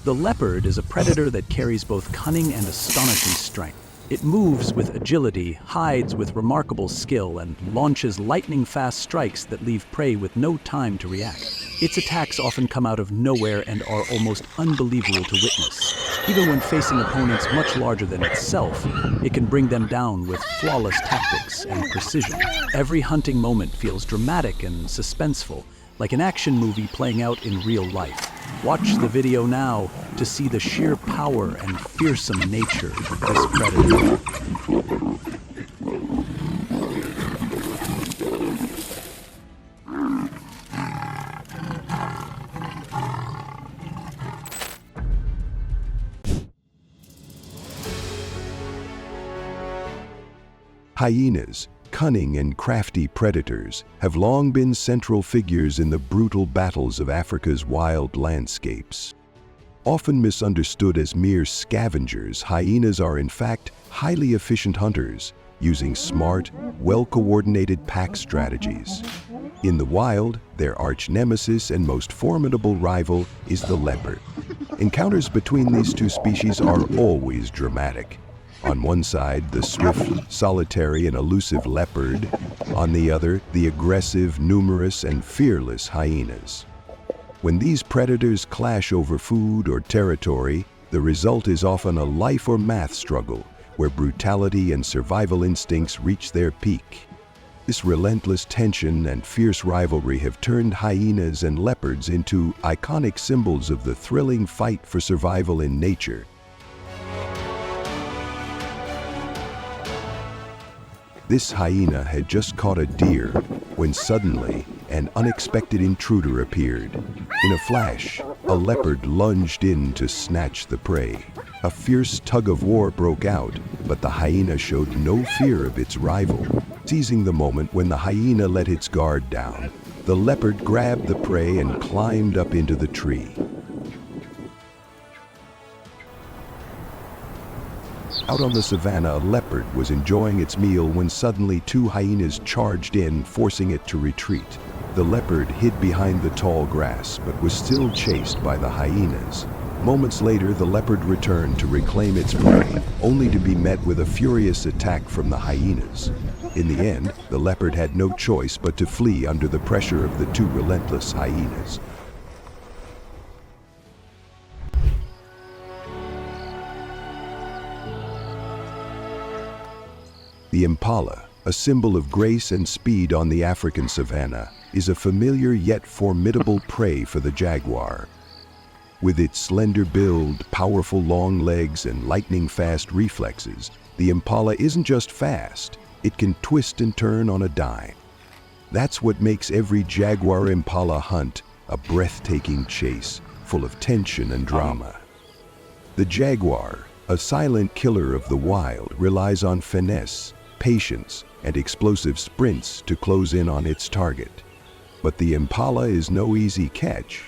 The leopard is a predator that carries both cunning and astonishing strength. It moves with agility, hides with remarkable skill, and launches lightning-fast strikes that leave prey with no time to react. Its attacks often come out of nowhere and are almost unbelievable to witness. Even when facing opponents much larger than itself, it can bring them down with flawless tactics and precision. Every hunting moment feels dramatic and suspenseful, like an action movie playing out in real life. Watch the video now to see the sheer power and fearsome nature of this predator. Hyenas, cunning and crafty predators, have long been central figures in the brutal battles of Africa's wild landscapes. Often misunderstood as mere scavengers, hyenas are in fact highly efficient hunters, using smart, well-coordinated pack strategies. In the wild, their arch-nemesis and most formidable rival is the leopard. Encounters between these two species are always dramatic. On one side, the swift, solitary, and elusive leopard. On the other, the aggressive, numerous, and fearless hyenas. When these predators clash over food or territory, the result is often a life or math struggle, where brutality and survival instincts reach their peak. This relentless tension and fierce rivalry have turned hyenas and leopards into iconic symbols of the thrilling fight for survival in nature. This hyena had just caught a deer when suddenly an unexpected intruder appeared. In a flash, a leopard lunged in to snatch the prey. A fierce tug-of-war broke out, but the hyena showed no fear of its rival. Seizing the moment when the hyena let its guard down, the leopard grabbed the prey and climbed up into the tree. Out on the savannah, a leopard was enjoying its meal when suddenly two hyenas charged in, forcing it to retreat. The leopard hid behind the tall grass, but was still chased by the hyenas. Moments later, the leopard returned to reclaim its prey, only to be met with a furious attack from the hyenas. In the end, the leopard had no choice but to flee under the pressure of the two relentless hyenas. The impala, a symbol of grace and speed on the African savanna, is a familiar yet formidable prey for the jaguar. With its slender build, powerful long legs, and lightning-fast reflexes, the impala isn't just fast, it can twist and turn on a dime. That's what makes every jaguar-impala hunt a breathtaking chase, full of tension and drama. The jaguar, a silent killer of the wild, relies on finesse, patience, and explosive sprints to close in on its target. But the impala is no easy catch.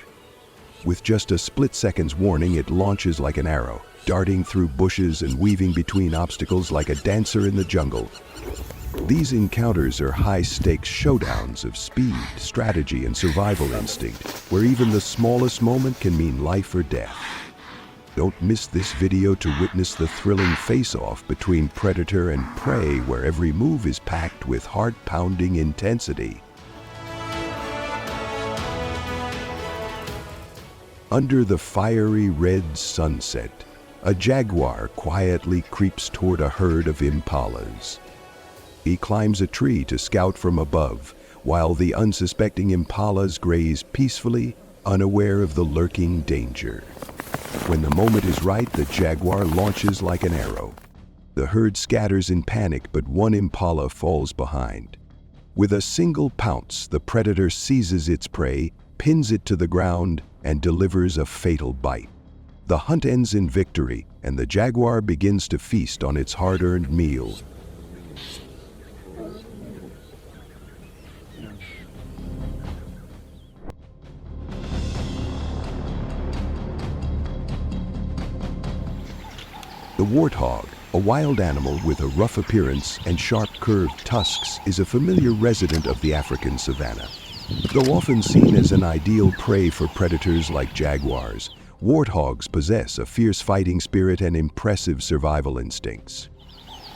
With just a split-second's warning, it launches like an arrow, darting through bushes and weaving between obstacles like a dancer in the jungle. These encounters are high-stakes showdowns of speed, strategy, and survival instinct, where even the smallest moment can mean life or death. Don't miss this video to witness the thrilling face-off between predator and prey, where every move is packed with heart-pounding intensity. Under the fiery red sunset, a jaguar quietly creeps toward a herd of impalas. He climbs a tree to scout from above, while the unsuspecting impalas graze peacefully, unaware of the lurking danger. When the moment is right, the jaguar launches like an arrow. The herd scatters in panic, but one impala falls behind. With a single pounce, the predator seizes its prey, pins it to the ground, and delivers a fatal bite. The hunt ends in victory, and the jaguar begins to feast on its hard-earned meal. The warthog, a wild animal with a rough appearance and sharp curved tusks, is a familiar resident of the African savanna. Though often seen as an ideal prey for predators like jaguars, Warthogs possess a fierce fighting spirit and impressive survival instincts.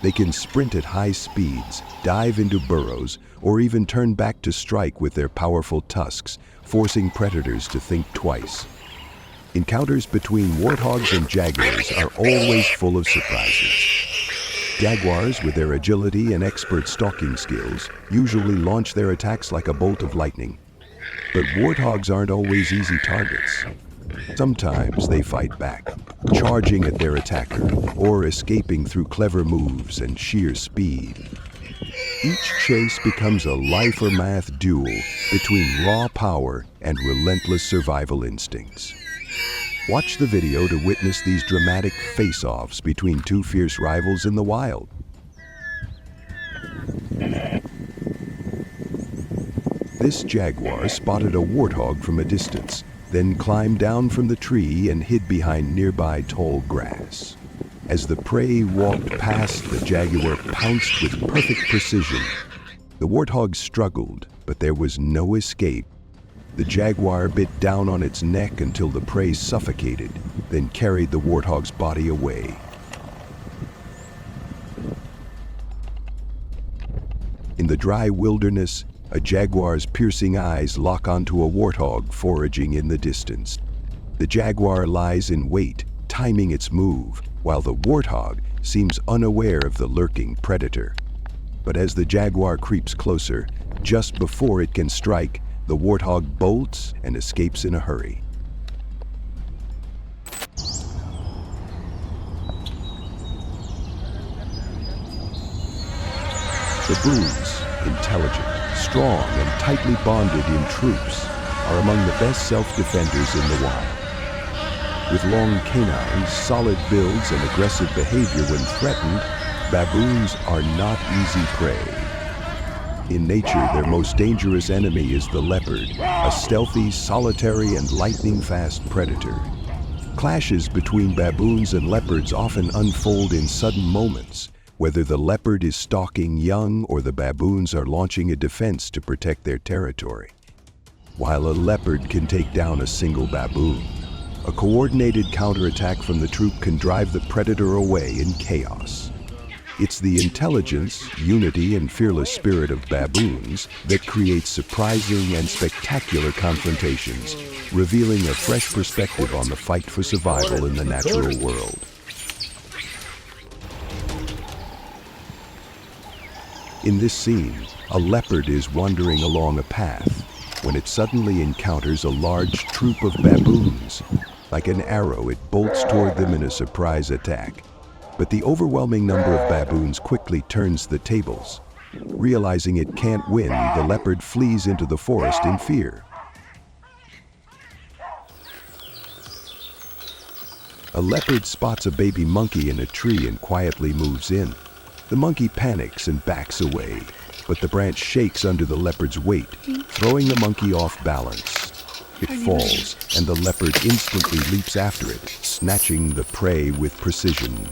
They can sprint at high speeds, dive into burrows, or even turn back to strike with their powerful tusks, forcing predators to think twice. Encounters between warthogs and jaguars are always full of surprises. Jaguars, with their agility and expert stalking skills, usually launch their attacks like a bolt of lightning. But warthogs aren't always easy targets. Sometimes they fight back, charging at their attacker or escaping through clever moves and sheer speed. Each chase becomes a life or math duel between raw power and relentless survival instincts. Watch the video to witness these dramatic face-offs between two fierce rivals in the wild. This jaguar spotted a warthog from a distance, then climbed down from the tree and hid behind nearby tall grass. As the prey walked past, the jaguar pounced with perfect precision. The warthog struggled, but there was no escape. The jaguar bit down on its neck until the prey suffocated, then carried the warthog's body away. In the dry wilderness, a jaguar's piercing eyes lock onto a warthog foraging in the distance. The jaguar lies in wait, timing its move, while the warthog seems unaware of the lurking predator. But as the jaguar creeps closer, just before it can strike, the warthog bolts and escapes in a hurry. Baboons, intelligent, strong, and tightly bonded in troops, are among the best self-defenders in the wild. With long canines, solid builds, and aggressive behavior when threatened, baboons are not easy prey. In nature, their most dangerous enemy is the leopard, a stealthy, solitary, and lightning-fast predator. Clashes between baboons and leopards often unfold in sudden moments, whether the leopard is stalking young or the baboons are launching a defense to protect their territory. While a leopard can take down a single baboon, a coordinated counterattack from the troop can drive the predator away in chaos. It's the intelligence, unity, and fearless spirit of baboons that creates surprising and spectacular confrontations, revealing a fresh perspective on the fight for survival in the natural world. In this scene, a leopard is wandering along a path when it suddenly encounters a large troop of baboons. Like an arrow, it bolts toward them in a surprise attack. But the overwhelming number of baboons quickly turns the tables. Realizing it can't win, the leopard flees into the forest in fear. A leopard spots a baby monkey in a tree and quietly moves in. The monkey panics and backs away, but the branch shakes under the leopard's weight, throwing the monkey off balance. It falls, and the leopard instantly leaps after it, snatching the prey with precision.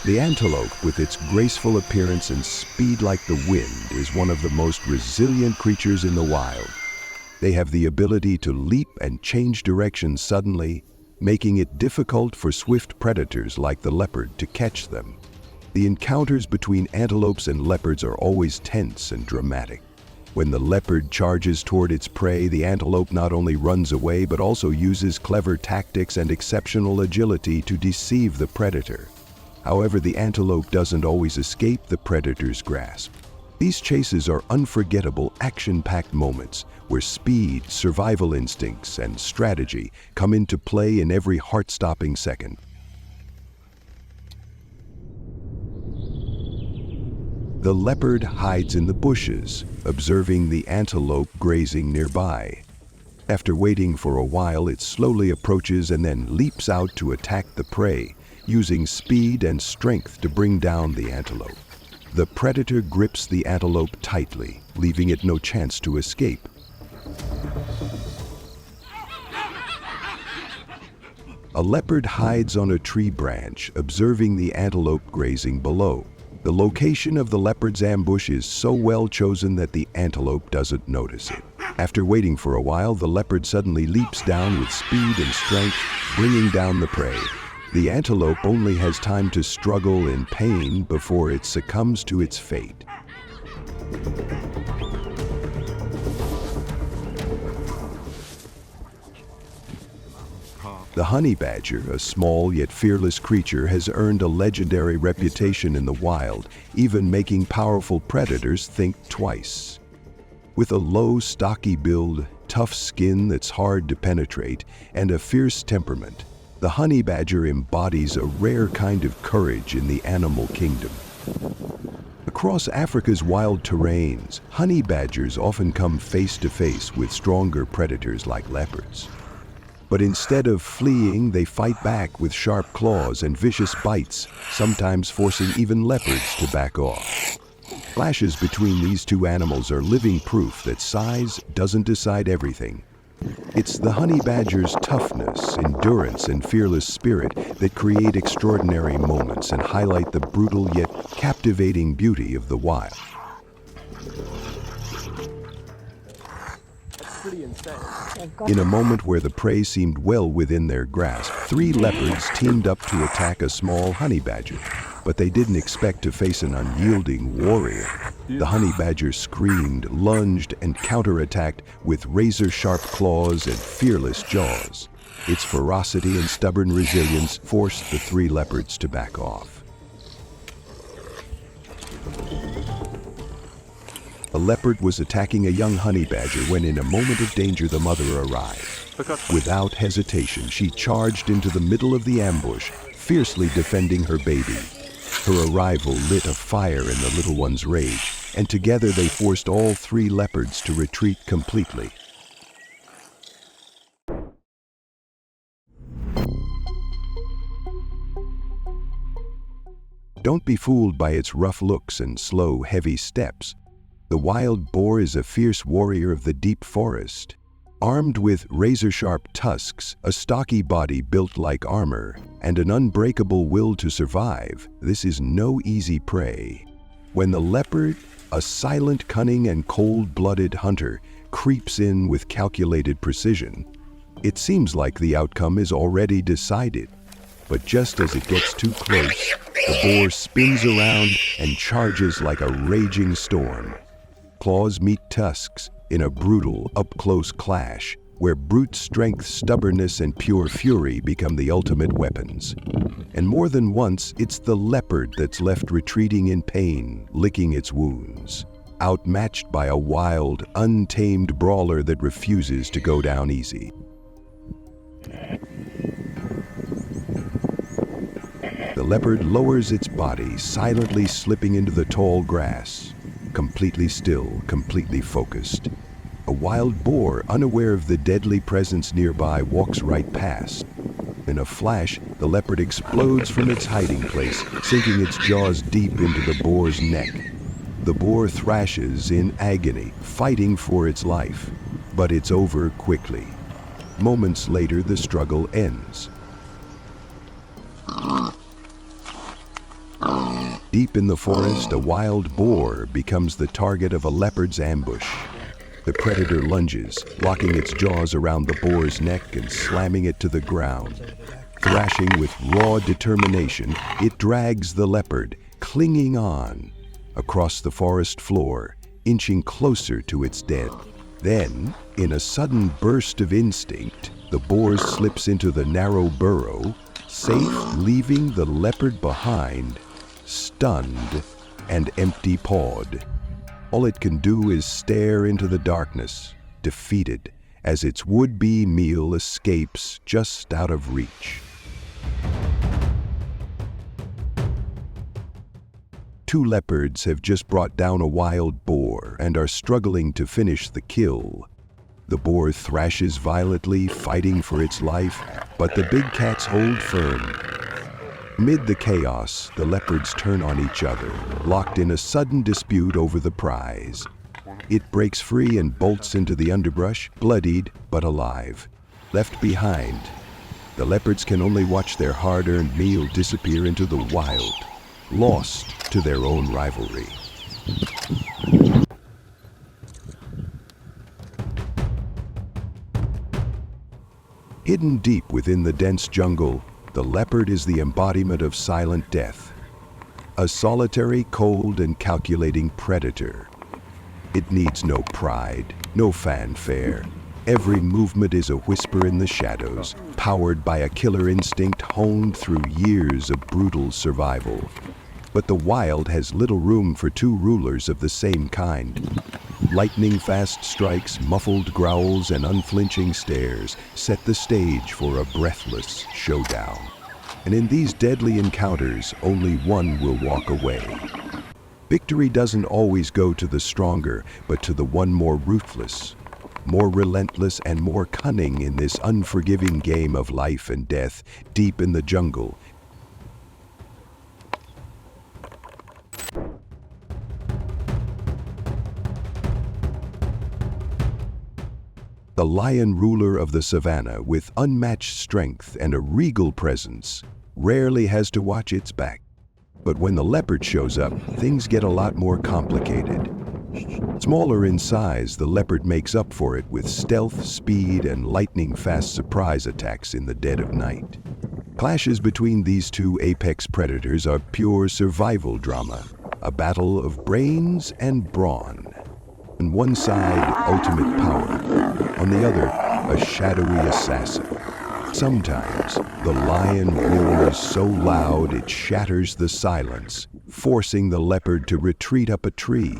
The antelope, with its graceful appearance and speed like the wind, is one of the most resilient creatures in the wild. They have the ability to leap and change direction suddenly, making it difficult for swift predators like the leopard to catch them. The encounters between antelopes and leopards are always tense and dramatic. When the leopard charges toward its prey, the antelope not only runs away but also uses clever tactics and exceptional agility to deceive the predator. However, the antelope doesn't always escape the predator's grasp. These chases are unforgettable, action-packed moments where speed, survival instincts, and strategy come into play in every heart-stopping second. The leopard hides in the bushes, observing the antelope grazing nearby. After waiting for a while, it slowly approaches and then leaps out to attack the prey, using speed and strength to bring down the antelope. The predator grips the antelope tightly, leaving it no chance to escape. A leopard hides on a tree branch, observing the antelope grazing below. The location of the leopard's ambush is so well chosen that the antelope doesn't notice it. After waiting for a while, the leopard suddenly leaps down with speed and strength, bringing down the prey. The antelope only has time to struggle in pain before it succumbs to its fate. The honey badger, a small yet fearless creature, has earned a legendary reputation in the wild, even making powerful predators think twice. With a low, stocky build, tough skin that's hard to penetrate, and a fierce temperament, the honey badger embodies a rare kind of courage in the animal kingdom. Across Africa's wild terrains, honey badgers often come face to face with stronger predators like leopards. But instead of fleeing, they fight back with sharp claws and vicious bites, sometimes forcing even leopards to back off. Clashes between these two animals are living proof that size doesn't decide everything. It's the honey badger's toughness, endurance, and fearless spirit that create extraordinary moments and highlight the brutal yet captivating beauty of the wild. In a moment where the prey seemed well within their grasp, 3 leopards teamed up to attack a small honey badger. But they didn't expect to face an unyielding warrior. The honey badger screamed, lunged, and counterattacked with razor-sharp claws and fearless jaws. Its ferocity and stubborn resilience forced the 3 leopards to back off. A leopard was attacking a young honey badger when, in a moment of danger, the mother arrived. Without hesitation, she charged into the middle of the ambush, fiercely defending her baby. Her arrival lit a fire in the little one's rage, and together they forced all 3 leopards to retreat completely. Don't be fooled by its rough looks and slow, heavy steps. The wild boar is a fierce warrior of the deep forest. Armed with razor-sharp tusks, a stocky body built like armor, and an unbreakable will to survive, this is no easy prey. When the leopard, a silent, cunning, and cold-blooded hunter, creeps in with calculated precision, it seems like the outcome is already decided. But just as it gets too close, the boar spins around and charges like a raging storm. Claws meet tusks in a brutal, up-close clash, where brute strength, stubbornness, and pure fury become the ultimate weapons. And more than once, it's the leopard that's left retreating in pain, licking its wounds, outmatched by a wild, untamed brawler that refuses to go down easy. The leopard lowers its body, silently slipping into the tall grass. Completely still, completely focused. A wild boar, unaware of the deadly presence nearby, walks right past. In a flash, the leopard explodes from its hiding place, sinking its jaws deep into the boar's neck. The boar thrashes in agony, fighting for its life. But it's over quickly. Moments later, the struggle ends. Deep in the forest, a wild boar becomes the target of a leopard's ambush. The predator lunges, locking its jaws around the boar's neck and slamming it to the ground. Thrashing with raw determination, it drags the leopard, clinging on, across the forest floor, inching closer to its dead. Then, in a sudden burst of instinct, the boar slips into the narrow burrow, safe, leaving the leopard behind, stunned and empty-pawed. All it can do is stare into the darkness, defeated, as its would-be meal escapes just out of reach. 2 leopards have just brought down a wild boar and are struggling to finish the kill. The boar thrashes violently, fighting for its life, but the big cats hold firm. Amid the chaos, the leopards turn on each other, locked in a sudden dispute over the prize. It breaks free and bolts into the underbrush, bloodied but alive. Left behind, the leopards can only watch their hard-earned meal disappear into the wild, lost to their own rivalry. Hidden deep within the dense jungle, the leopard is the embodiment of silent death. A solitary, cold, and calculating predator. It needs no pride, no fanfare. Every movement is a whisper in the shadows, powered by a killer instinct honed through years of brutal survival. But the wild has little room for two rulers of the same kind. Lightning-fast strikes, muffled growls, and unflinching stares set the stage for a breathless showdown. And in these deadly encounters, only one will walk away. Victory doesn't always go to the stronger, but to the one more ruthless, more relentless, and more cunning in this unforgiving game of life and death deep in the jungle. The lion ruler of the savannah, with unmatched strength and a regal presence, rarely has to watch its back. But when the leopard shows up, things get a lot more complicated. Smaller in size, the leopard makes up for it with stealth, speed, and lightning-fast surprise attacks in the dead of night. Clashes between these two apex predators are pure survival drama, a battle of brains and brawn. On one side, ultimate power. On the other, a shadowy assassin. Sometimes, the lion roars so loud it shatters the silence, forcing the leopard to retreat up a tree.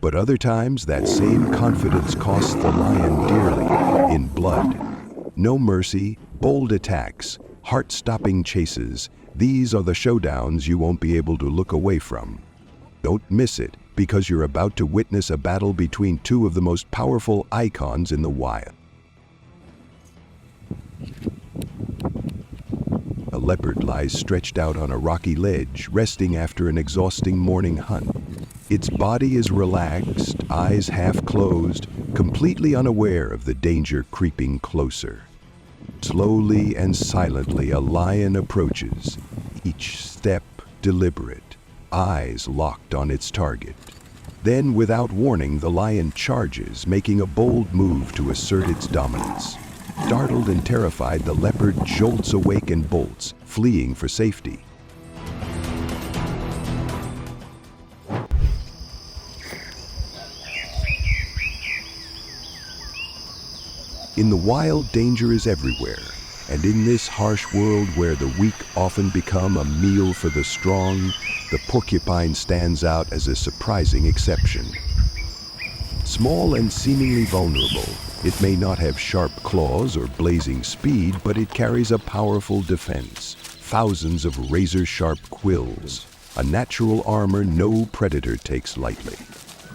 But other times, that same confidence costs the lion dearly, in blood. No mercy, bold attacks, heart-stopping chases. These are the showdowns you won't be able to look away from. Don't miss it, because you're about to witness a battle between two of the most powerful icons in the wild. A leopard lies stretched out on a rocky ledge, resting after an exhausting morning hunt. Its body is relaxed, eyes half closed, completely unaware of the danger creeping closer. Slowly and silently, a lion approaches, each step deliberate, eyes locked on its target. Then, without warning, the lion charges, making a bold move to assert its dominance. Startled and terrified, the leopard jolts awake and bolts, fleeing for safety. In the wild, danger is everywhere, and in this harsh world where the weak often become a meal for the strong, the porcupine stands out as a surprising exception. Small and seemingly vulnerable, it may not have sharp claws or blazing speed, but it carries a powerful defense. Thousands of razor-sharp quills, a natural armor no predator takes lightly.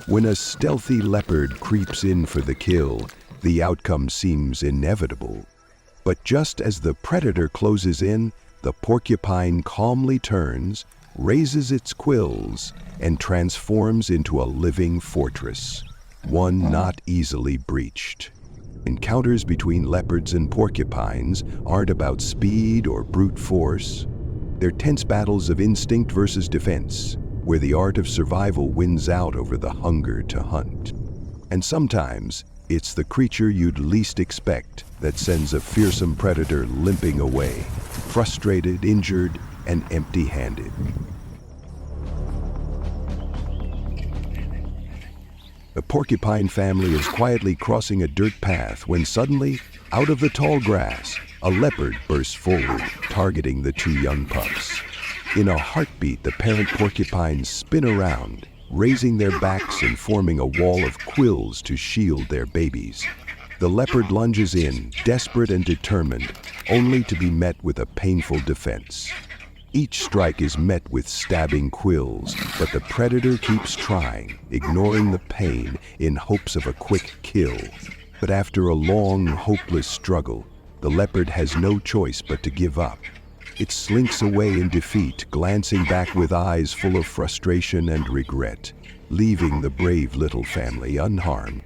When a stealthy leopard creeps in for the kill, the outcome seems inevitable. But just as the predator closes in, the porcupine calmly turns, raises its quills, and transforms into a living fortress, one not easily breached. Encounters between leopards and porcupines aren't about speed or brute force. They're tense battles of instinct versus defense, where the art of survival wins out over the hunger to hunt. And sometimes, it's the creature you'd least expect that sends a fearsome predator limping away, frustrated, injured, and empty-handed. The porcupine family is quietly crossing a dirt path when suddenly, out of the tall grass, a leopard bursts forward, targeting the two young pups. In a heartbeat, the parent porcupines spin around, raising their backs and forming a wall of quills to shield their babies. The leopard lunges in, desperate and determined, only to be met with a painful defense. Each strike is met with stabbing quills, but the predator keeps trying, ignoring the pain in hopes of a quick kill. But after a long, hopeless struggle, the leopard has no choice but to give up. It slinks away in defeat, glancing back with eyes full of frustration and regret, leaving the brave little family unharmed.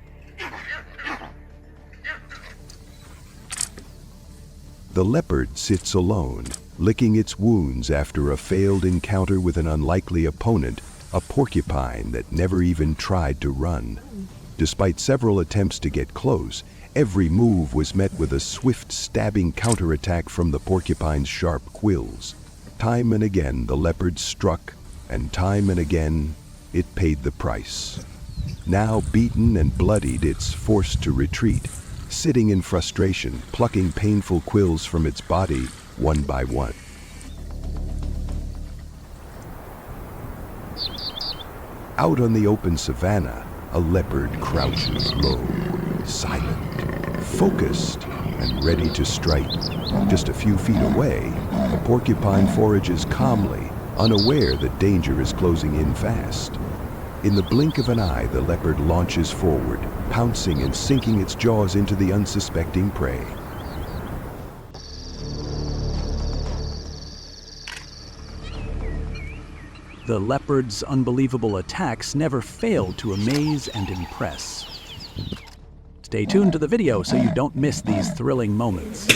The leopard sits alone, licking its wounds after a failed encounter with an unlikely opponent, a porcupine that never even tried to run. Despite several attempts to get close, every move was met with a swift, stabbing counterattack from the porcupine's sharp quills. Time and again, the leopard struck, and time and again, it paid the price. Now beaten and bloodied, it's forced to retreat, sitting in frustration, plucking painful quills from its body one by one. Out on the open savanna, a leopard crouches low, silent, focused, and ready to strike. Just a few feet away, a porcupine forages calmly, unaware that danger is closing in fast. In the blink of an eye, the leopard launches forward, pouncing and sinking its jaws into the unsuspecting prey. The leopard's unbelievable attacks never fail to amaze and impress. Stay tuned to the video so you don't miss these thrilling moments.